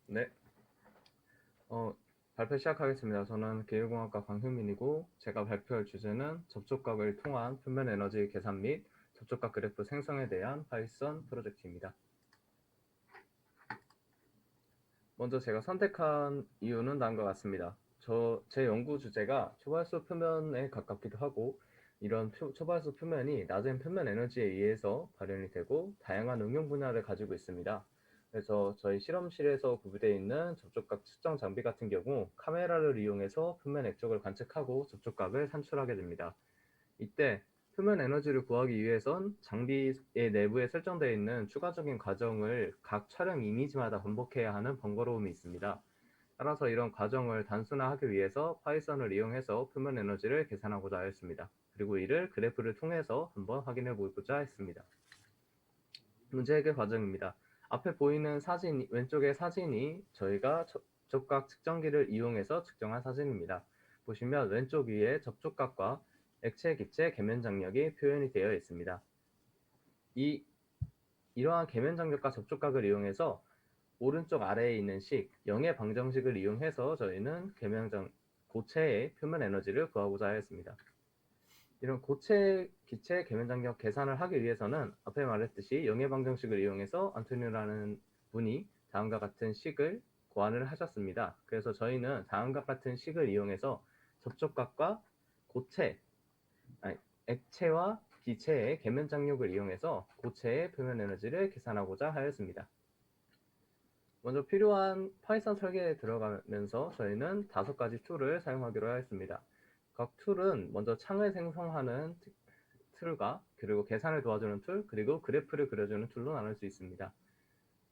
네, 어, 발표 시작하겠습니다. 저는 계율공학과 광효민이고 제가 발표할 주제는 접촉각을 통한 표면 에너지 계산 및 접촉각 그래프 생성에 대한 파이썬 프로젝트입니다. 먼저 제가 선택한 이유는 다음과 같습니다. 제 연구 주제가 초발수 표면에 가깝기도 하고 이런 초발수 표면이 낮은 표면 에너지에 의해서 발현이 되고 다양한 응용 분야를 가지고 있습니다. 그래서 저희 실험실에서 구비되어 있는 접촉각 측정 장비 같은 경우 카메라를 이용해서 표면 액적을 관측하고 접촉각을 산출하게 됩니다. 이때 표면 에너지를 구하기 위해선 장비의 내부에 설정되어 있는 추가적인 과정을 각 촬영 이미지마다 반복해야 하는 번거로움이 있습니다. 따라서 이런 과정을 단순화하기 위해서 파이썬을 이용해서 표면 에너지를 계산하고자 하였습니다. 그리고 이를 그래프를 통해서 한번 확인해 보고자 했습니다. 문제 해결 과정입니다. 앞에 보이는 사진, 왼쪽의 사진이 저희가 접촉각 측정기를 이용해서 측정한 사진입니다. 보시면 왼쪽 위에 접촉각과 액체, 기체, 계면 장력이 표현이 되어 있습니다. 이러한 계면 장력과 접촉각을 이용해서 오른쪽 아래에 있는 식, 영의 방정식을 이용해서 저희는 고체의 표면 에너지를 구하고자 하였습니다. 이런 고체, 기체, 계면 장력 계산을 하기 위해서는 앞에 말했듯이 영의 방정식을 이용해서 안토니오라는 분이 다음과 같은 식을 고안을 하셨습니다. 그래서 저희는 다음과 같은 식을 이용해서 접촉각과 고체, 아니, 액체와 기체의 계면 장력을 이용해서 고체의 표면 에너지를 계산하고자 하였습니다. 먼저 필요한 파이썬 설계에 들어가면서 저희는 5가지 툴을 사용하기로 하였습니다. 각 툴은 먼저 창을 생성하는 툴과 그리고 계산을 도와주는 툴, 그리고 그래프를 그려주는 툴로 나눌 수 있습니다.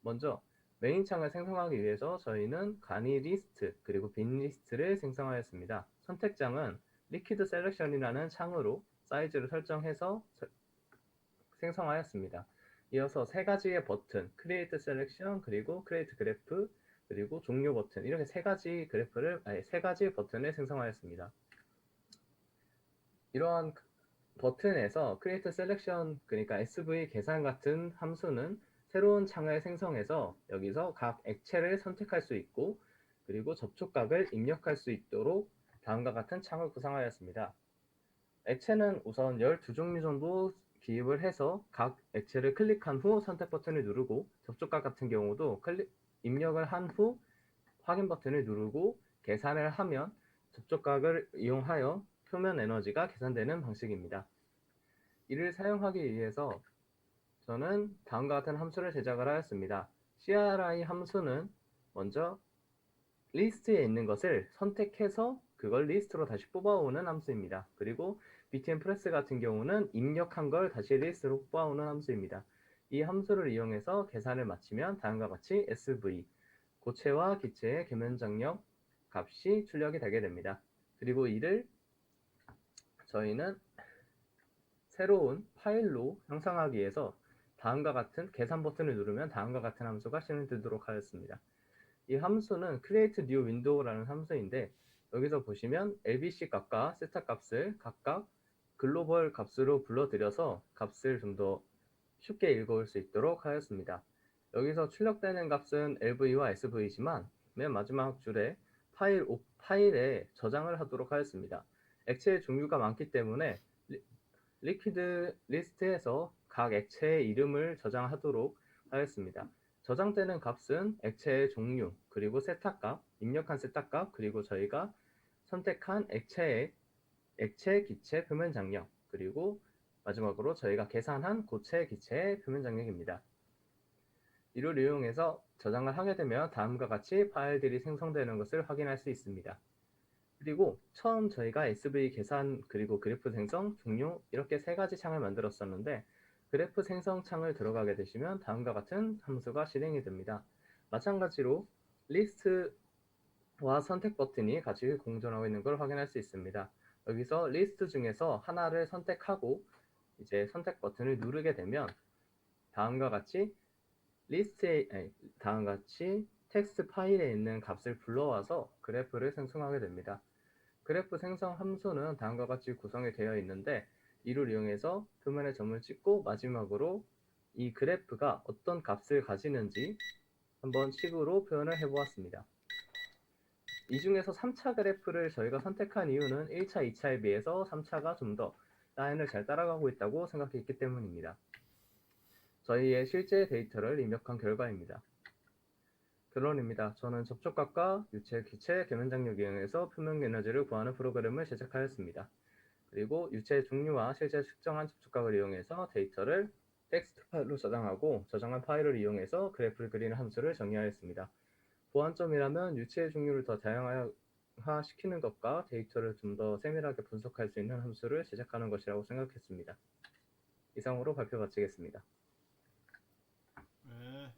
먼저 메인 창을 생성하기 위해서 저희는 간이 리스트 그리고 빈 리스트를 생성하였습니다. 선택장은 리퀴드 셀렉션이라는 창으로 사이즈를 설정해서 생성하였습니다. 이어서 3가지의 버튼, Create Selection, 그리고 Create Graph, 그리고 종료 버튼, 이렇게 3가지 버튼을 생성하였습니다. 이러한 버튼에서 Create Selection, 그러니까 SV 계산 같은 함수는 새로운 창을 생성해서 여기서 각 액체를 선택할 수 있고 그리고 접촉각을 입력할 수 있도록 다음과 같은 창을 구성하였습니다. 액체는 우선 12종류 정도 기입을 해서 각 액체를 클릭한 후 선택 버튼을 누르고 접촉각 같은 경우도 입력을 한 후 확인 버튼을 누르고 계산을 하면 접촉각을 이용하여 표면 에너지가 계산되는 방식입니다. 이를 사용하기 위해서 저는 다음과 같은 함수를 제작을 하였습니다. CRI 함수는 먼저 리스트에 있는 것을 선택해서 그걸 리스트로 다시 뽑아오는 함수입니다. 그리고 btn 프레스 같은 경우는 입력한 걸 다시 리스트로 뽑아오는 함수입니다. 이 함수를 이용해서 계산을 마치면 다음과 같이 SV, 고체와 기체의 계면 장력 값이 출력이 되게 됩니다. 그리고 이를 저희는 새로운 파일로 형상하기 위해서 다음과 같은 계산 버튼을 누르면 다음과 같은 함수가 실행되도록 하였습니다. 이 함수는 create new window라는 함수인데 여기서 보시면 LBC 값과 세타 값을 각각 글로벌 값으로 불러들여서 값을 좀 더 쉽게 읽어올 수 있도록 하였습니다. 여기서 출력되는 값은 LV와 SV지만 맨 마지막 줄에 파일에 저장을 하도록 하였습니다. 액체의 종류가 많기 때문에 리퀴드 리스트에서 각 액체의 이름을 저장하도록 하였습니다. 저장되는 값은 액체의 종류, 그리고 세타값, 입력한 세타값, 그리고 저희가 선택한 액체, 기체, 표면 장력, 그리고 마지막으로 저희가 계산한 고체, 기체의 표면 장력입니다. 이를 이용해서 저장을 하게 되면 다음과 같이 파일들이 생성되는 것을 확인할 수 있습니다. 그리고 처음 저희가 SV 계산 그리고 그래프 생성, 종료 이렇게 3가지 창을 만들었었는데 그래프 생성 창을 들어가게 되시면 다음과 같은 함수가 실행이 됩니다. 마찬가지로 리스트와 선택 버튼이 같이 공존하고 있는 걸 확인할 수 있습니다. 여기서 리스트 중에서 하나를 선택하고 이제 선택 버튼을 누르게 되면 다음과 같이 텍스트 파일에 있는 값을 불러와서 그래프를 생성하게 됩니다. 그래프 생성 함수는 다음과 같이 구성이 되어 있는데 이를 이용해서 표면에 점을 찍고 마지막으로 이 그래프가 어떤 값을 가지는지 한번 식으로 표현을 해보았습니다. 이 중에서 3차 그래프를 저희가 선택한 이유는 1차, 2차에 비해서 3차가 좀 더 라인을 잘 따라가고 있다고 생각했기 때문입니다. 저희의 실제 데이터를 입력한 결과입니다. 결론입니다. 저는 접촉각과 유체, 기체, 계면장력 이용해서 표면 에너지를 구하는 프로그램을 제작하였습니다. 그리고 유체의 종류와 실제 측정한 접촉각을 이용해서 데이터를 텍스트 파일로 저장하고 저장한 파일을 이용해서 그래프를 그리는 함수를 정의하였습니다. 보완점이라면 유체의 종류를 더 다양화시키는 것과 데이터를 좀 더 세밀하게 분석할 수 있는 함수를 제작하는 것이라고 생각했습니다. 이상으로 발표 마치겠습니다. 네.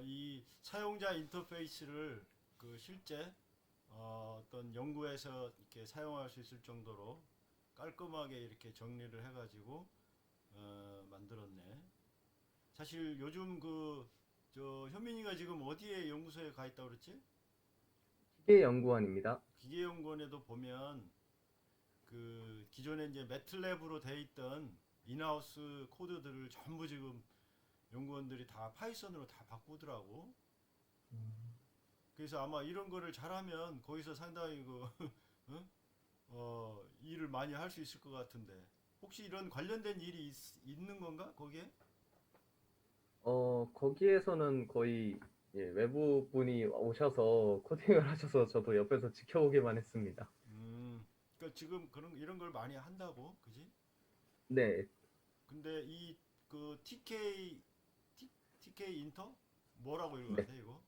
이 사용자 인터페이스를 그 실제 어떤 연구에서 이렇게 사용할 수 있을 정도로 깔끔하게 이렇게 정리를 해가지고 만들었네. 사실 요즘 그 저 현민이가 지금 어디에 연구소에 가 있다고 그랬지? 기계연구원입니다. 기계연구원에도 보면 그 기존에 이제 매틀랩으로 돼 있던 인하우스 코드들을 전부 지금 연구원들이 다 파이썬으로 다 바꾸더라고. 그래서 아마 이런 거를 잘하면 거기서 상당히 그 어? 일을 많이 할 수 있을 것 같은데 혹시 이런 관련된 일이 있는 건가 거기에? 거기에서는 거의 외부 분이 오셔서 코딩을 하셔서 저도 옆에서 지켜보기만 했습니다. 그러니까 지금 그런 이런 걸 많이 한다고, 그지? 네, 근데 이 그 TK 인터 뭐라고 읽어야 네. 돼 이거?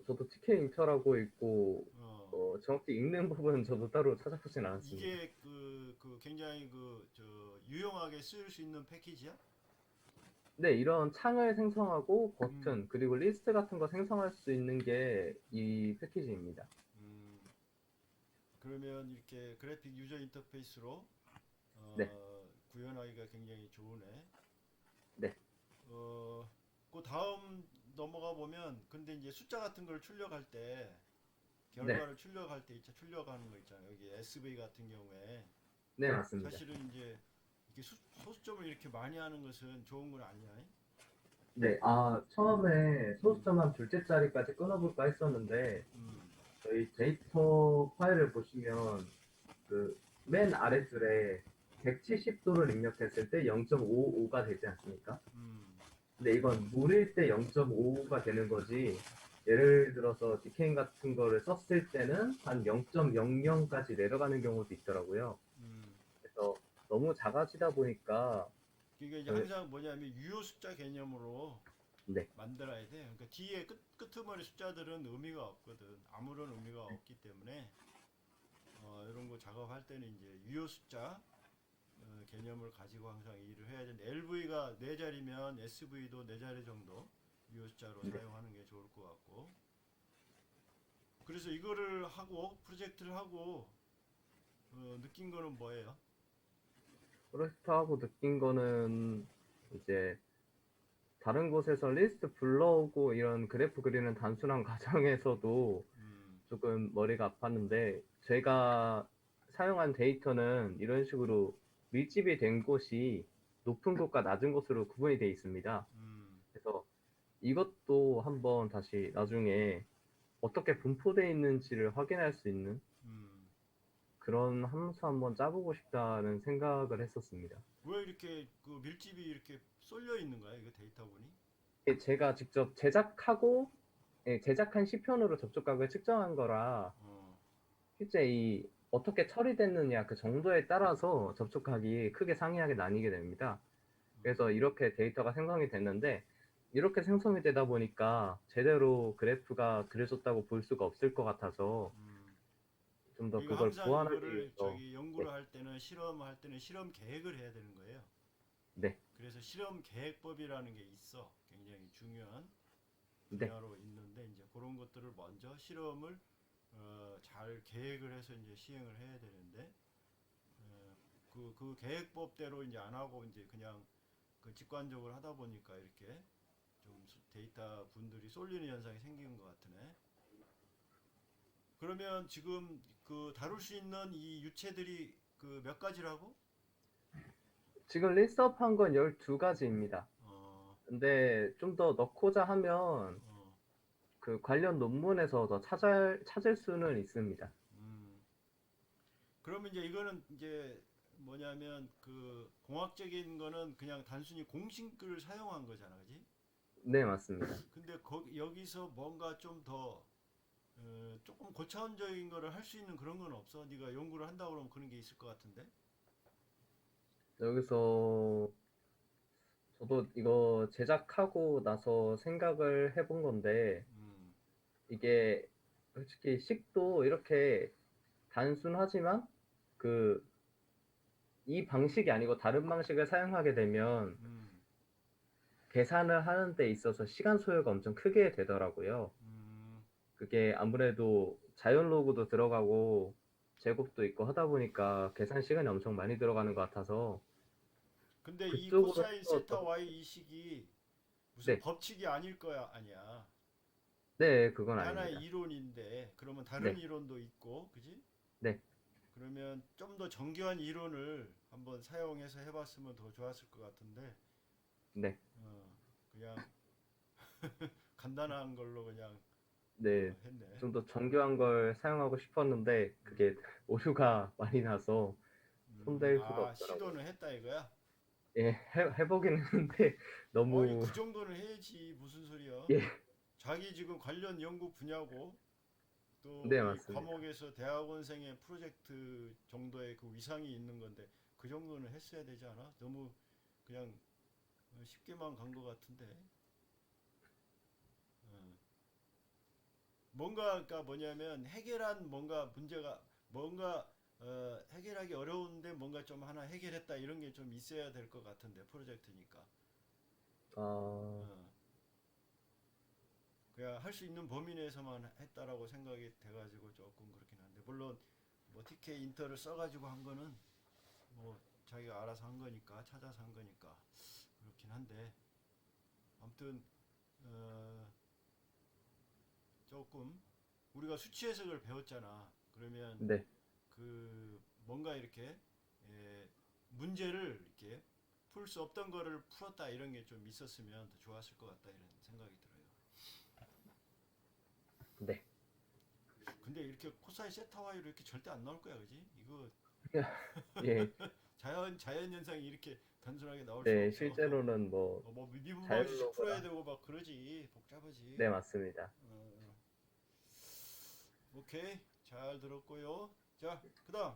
저도 TK 인터라고 있고 어 정확히 읽는 부분은 저도 따로 찾아보진 않았습니다. 이게 그 굉장히 그 저 유용하게 쓰일 수 있는 패키지야? 네, 이런 창을 생성하고 음, 버튼 그리고 리스트 같은 거 생성할 수 있는 게 이 패키지입니다. 음. 그러면 이렇게 그래픽 유저 인터페이스로 네, 구현하기가 굉장히 좋으네. 네, 어, 그 다음 넘어가 보면 근데 이제 숫자 같은 걸 출력할 때 네, 결과를 출력할 때 이제 출력하는 거 있잖아요. 여기 SV 같은 경우에 네, 맞습니다. 사실은 이제 이렇게 소수점을 이렇게 많이 하는 것은 좋은 건 아니야. 네, 처음에 음, 소수점 한 둘째 자리까지 끊어볼까 했었는데 음, 저희 데이터 파일을 보시면 그 맨 아랫줄에 170도를 입력했을 때 0.55가 되지 않습니까? 음, 근데 이건 물일 때 0.55가 되는 거지. 예를 들어서 디케인 같은 거를 썼을 때는 한 0.00까지 내려가는 경우도 있더라고요. 음. 그래서 너무 작아지다 보니까 그러니까 이제 저희, 항상 뭐냐면 유효 숫자 개념으로 네, 만들어야 돼. 그러니까 뒤에 끄트머리 숫자들은 의미가 없거든. 아무런 의미가 없기 때문에 이런 거 작업할 때는 이제 유효 숫자 개념을 가지고 항상 일을 해야 되는데 LV가 4자리면 SV도 4자리 정도 유효 숫자로 네. 사용하는 게 좋을 것 같고 그래서 이거를 하고 프로젝트를 하고 느낀 거는 뭐예요? 프로젝트하고 느낀 거는 이제 다른 곳에서 리스트 불러오고 이런 그래프 그리는 단순한 과정에서도 음, 조금 머리가 아팠는데 제가 사용한 데이터는 이런 식으로 밀집이 된 곳이 높은 곳과 낮은 곳으로 구분이 되어 있습니다. 음, 그래서 이것도 한번 다시 나중에 어떻게 분포되어 있는지를 확인할 수 있는 음. 그런 함수 한번 짜보고 싶다는 생각을 했었습니다. 왜 이렇게 그 밀집이 이렇게 쏠려 있는 거야? 이거 데이터분이? 제가 직접 제작하고 제작한 시편으로 접촉각을 측정한 거라 어, 실제 이 어떻게 처리됐느냐 그 정도에 따라서 접촉각이 크게 상이하게 나뉘게 됩니다. 그래서 음, 이렇게 데이터가 생성이 됐는데 이렇게 생성이 되다 보니까 제대로 그래프가 그려졌다고 볼 수가 없을 것 같아서 음. 좀 더 그러니까 그걸 항상 보완하기 이거를 위해서 저기 네, 연구를 할 때는 실험할 때는 실험 계획을 해야 되는 거예요. 네, 그래서 실험 계획법이라는 게 있어. 굉장히 중요한 네. 분야로 있는데 이제 그런 것들을 먼저 실험을 잘 계획을 해서 이제 시행을 해야 되는데 그 계획법대로 이제 안 하고 이제 그냥 그 직관적으로 하다 보니까 이렇게 좀 데이터 분들이 쏠리는 현상이 생기는 것 같으네. 그러면 지금 그 다룰 수 있는 이 유체들이 그 몇 가지라고? 지금 리스트업한 건 12가지입니다. 어, 근데 좀 더 넣고자 하면 어, 그 관련 논문에서 더 찾을 수는 있습니다. 음. 그러면 이제 이거는 이제 뭐냐면 그 공학적인 거는 그냥 단순히 공식을 사용한 거잖아, 그지? 네, 맞습니다. 근데 여기서 뭔가 좀 더 조금 고차원적인 거를 할 수 있는 그런 건 없어? 네가 연구를 한다고 그러면 그런 게 있을 것 같은데? 여기서 저도 이거 제작하고 나서 생각을 해본 건데, 음, 이게 솔직히 식도 이렇게 단순하지만 그 이 방식이 아니고 다른 방식을 사용하게 되면 음, 계산을 하는 데 있어서 시간 소요가 엄청 크게 되더라고요. 음. 그게 아무래도 자연 로그도 들어가고 제곱도 있고 하다 보니까 계산 시간이 엄청 많이 들어가는 것 같아서 근데 이 그쪽으로 코사인 해서 세타 y 이 식이 무슨 네, 법칙이 아닐 거야, 아니야. 네, 그건 하나의 아닙니다. 이론인데 그러면 다른 네, 이론도 있고, 그지? 네, 그러면 좀 더 정교한 이론을 한번 사용해서 해봤으면 더 좋았을 것 같은데, 네, 어, 그냥 간단한 걸로 그냥 네. 했네. 좀 더 정교한 걸 사용하고 싶었는데 음, 그게 오류가 많이 나서 손댈 수가 아, 없더라고요. 시도는 했다 이거야? 예, 해보긴 했는데 어이, 너무 그 정도는 해야지. 무슨 소리야? 예, 자기 지금 관련 연구 분야고, 또 네, 이 맞습니다. 과목에서 대학원생의 프로젝트 정도의 그 위상이 있는 건데, 그 정도는 했어야 되지 않아? 너무 그냥 쉽게만 간 것 같은데. 어. 뭔가가 뭐냐면 해결한 뭔가 문제가 뭔가 해결하기 어려운데 뭔가 좀 하나 해결했다 이런 게 좀 있어야 될 것 같은데 프로젝트니까. 어, 어. 그냥 할 수 있는 범위 내에서만 했다라고 생각이 돼가지고 조금 그렇긴 한데 물론 뭐 TK 인터를 써가지고 한 거는 뭐 자기가 알아서 한 거니까 찾아서 한 거니까 그렇긴 한데 아무튼 어, 조금 우리가 수치 해석을 배웠잖아. 그러면 네, 그 뭔가 이렇게 문제를 이렇게 풀 수 없던 거를 풀었다 이런 게 좀 있었으면 더 좋았을 것 같다 이런 생각이 들어요. 네. 근데 이렇게 코사인 세타와이로 이렇게 절대 안 나올 거야, 그지? 이거 예, 자연 현상이 이렇게 단순하게 나올 수가 네, 없어. 실제로는 뭐 뭐 미분방정식 풀어야 자연로그나 되고 막 그러지 복잡하지. 네, 맞습니다. 오케이 잘 들었고요. 자 그다음